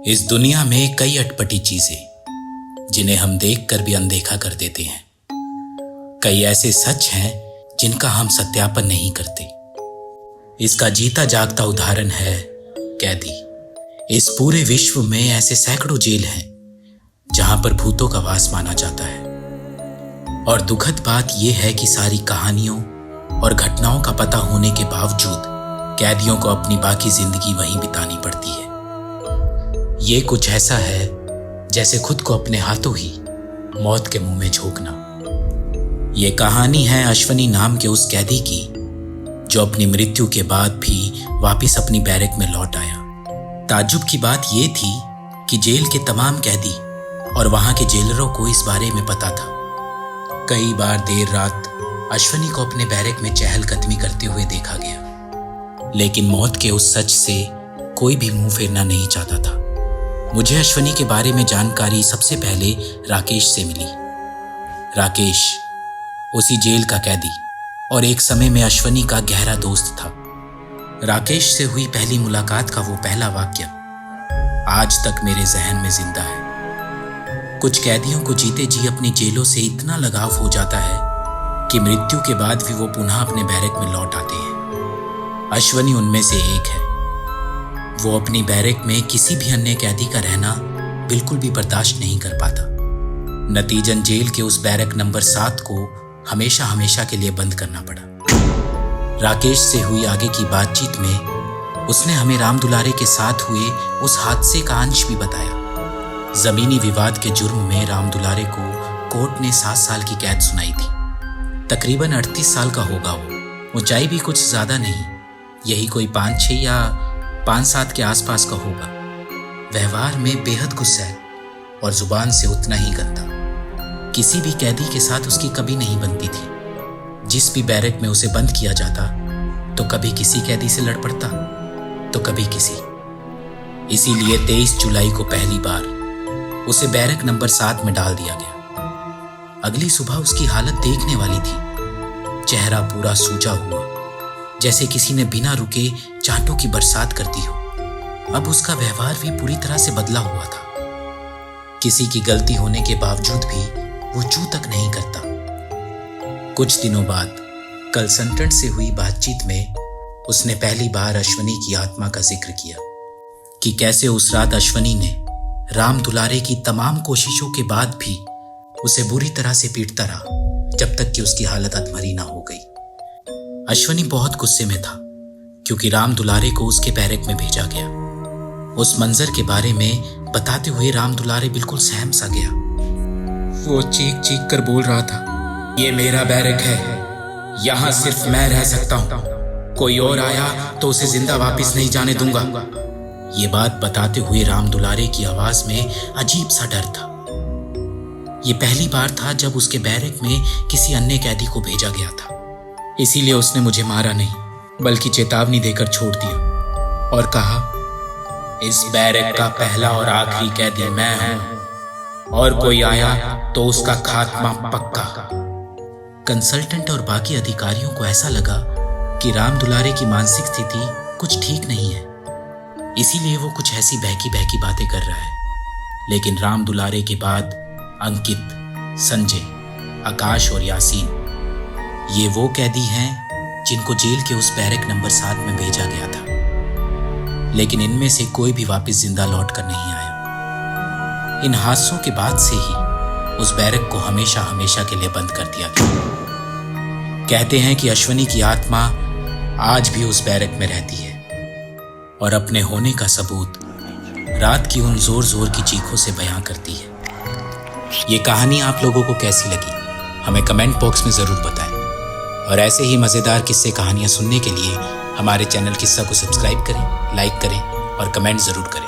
इस दुनिया में कई अटपटी चीजें जिन्हें हम देखकर भी अनदेखा कर देते हैं। कई ऐसे सच हैं जिनका हम सत्यापन नहीं करते। इसका जीता जागता उदाहरण है कैदी। इस पूरे विश्व में ऐसे सैकड़ों जेल हैं जहां पर भूतों का वास माना जाता है। और दुखद बात यह है कि सारी कहानियों और घटनाओं का पता होने के बावजूद कैदियों को अपनी बाकी जिंदगी वहीं बितानी पड़ती है। ये कुछ ऐसा है जैसे खुद को अपने हाथों ही मौत के मुंह में झोंकना। ये कहानी है अश्वनी नाम के उस कैदी की जो अपनी मृत्यु के बाद भी वापस अपनी बैरक में लौट आया। ताज्जुब की बात ये थी कि जेल के तमाम कैदी और वहां के जेलरों को इस बारे में पता था। कई बार देर रात अश्वनी को अपने बैरक में चहलकदमी करते हुए देखा गया, लेकिन मौत के उस सच से कोई भी मुंह फेरना नहीं चाहता था। मुझे अश्वनी के बारे में जानकारी सबसे पहले राकेश से मिली। राकेश उसी जेल का कैदी और एक समय में अश्वनी का गहरा दोस्त था। राकेश से हुई पहली मुलाकात का वो पहला वाक्य आज तक मेरे जहन में जिंदा है। कुछ कैदियों को जीते जी अपनी जेलों से इतना लगाव हो जाता है कि मृत्यु के बाद भी वो पुनः अपने बैरक में लौट आते हैं। अश्वनी उनमें से एक है। वो अपनी बैरक में किसी भी अन्य कैदी का रहना बिल्कुल भी बर्दाश्त नहीं कर पाता। नतीजन जेल के उस बैरक नंबर 7 को हमेशा हमेशा के लिए बंद करना पड़ा। राकेश से हुई आगे की बातचीत में उसने हमें राम दुलारे के साथ हुए उस हादसे का अंश भी बताया। जमीनी विवाद के जुर्म में राम दुलारे को कोर्ट ने 7 साल की कैद सुनाई थी। तकरीबन 38 साल का होगा वो। ऊंचाई भी कुछ ज्यादा नहीं, यही कोई 5'6" या 5'7" के आसपास का होगा। व्यवहार में बेहद गुस्सैल और जुबान से उतना ही गंदा। किसी भी कैदी के साथ उसकी कभी नहीं बनती थी। जिस भी बैरक में उसे बंद किया जाता तो कभी किसी कैदी से लड़ पड़ता तो कभी किसी। इसीलिए 23 जुलाई को पहली बार उसे बैरक नंबर 7 में डाल दिया गया। अगली सुबह उसकी हालत देखने वाली थी। चेहरा पूरा सूजा हुआ, जैसे किसी ने बिना रुके चांटों की बरसात कर दी हो। अब उसका व्यवहार भी पूरी तरह से बदला हुआ था। किसी की गलती होने के बावजूद भी वो चू तक नहीं करता। कुछ दिनों बाद कंसल्टेंट से हुई बातचीत में उसने पहली बार अश्वनी की आत्मा का जिक्र किया कि कैसे उस रात अश्वनी ने राम दुलारे की तमाम कोशिशों के बाद भी उसे बुरी तरह से पीटता रहा जब तक कि उसकी हालत अधमरी ना हो गई। अश्वनी बहुत गुस्से में था क्योंकि राम दुलारे को उसके बैरक में भेजा गया। उस मंजर के बारे में बताते हुए राम दुलारे बिल्कुल सहम सा गया। वो चीख चीख कर बोल रहा था, ये मेरा बैरक है, यहां सिर्फ मैं रह सकता हूं, कोई और आया तो उसे जिंदा वापस नहीं जाने दूंगा। ये बात बताते हुए राम दुलारे की आवाज में अजीब सा डर था। ये पहली बार था जब उसके बैरक में किसी अन्य कैदी को भेजा गया था। इसीलिए उसने मुझे मारा नहीं बल्कि चेतावनी देकर छोड़ दिया और कहा, इस बैरक का पहला और आखिरी कैदी मैं हूं और कोई आया तो उसका खात्मा पक्का। कंसल्टेंट और बाकी अधिकारियों को ऐसा लगा कि राम दुलारे की मानसिक स्थिति कुछ ठीक नहीं है, इसीलिए वो कुछ ऐसी बहकी बहकी बातें कर रहा है। लेकिन राम दुलारे के बाद अंकित, संजय, आकाश और यासीन ये वो कैदी हैं जिनको जेल के उस बैरक नंबर 7 में भेजा गया था, लेकिन इनमें से कोई भी वापस जिंदा लौट कर नहीं आया। इन हादसों के बाद से ही उस बैरक को हमेशा हमेशा के लिए बंद कर दिया गया। कहते हैं कि अश्वनी की आत्मा आज भी उस बैरक में रहती है और अपने होने का सबूत रात की उन जोर जोर की चीखों से बयां करती है। ये कहानी आप लोगों को कैसी लगी हमें कमेंट बॉक्स में जरूर बताएं। और ऐसे ही मजेदार किस्से कहानियां सुनने के लिए हमारे चैनल किस्सा को सब्सक्राइब करें, लाइक करें और कमेंट जरूर करें।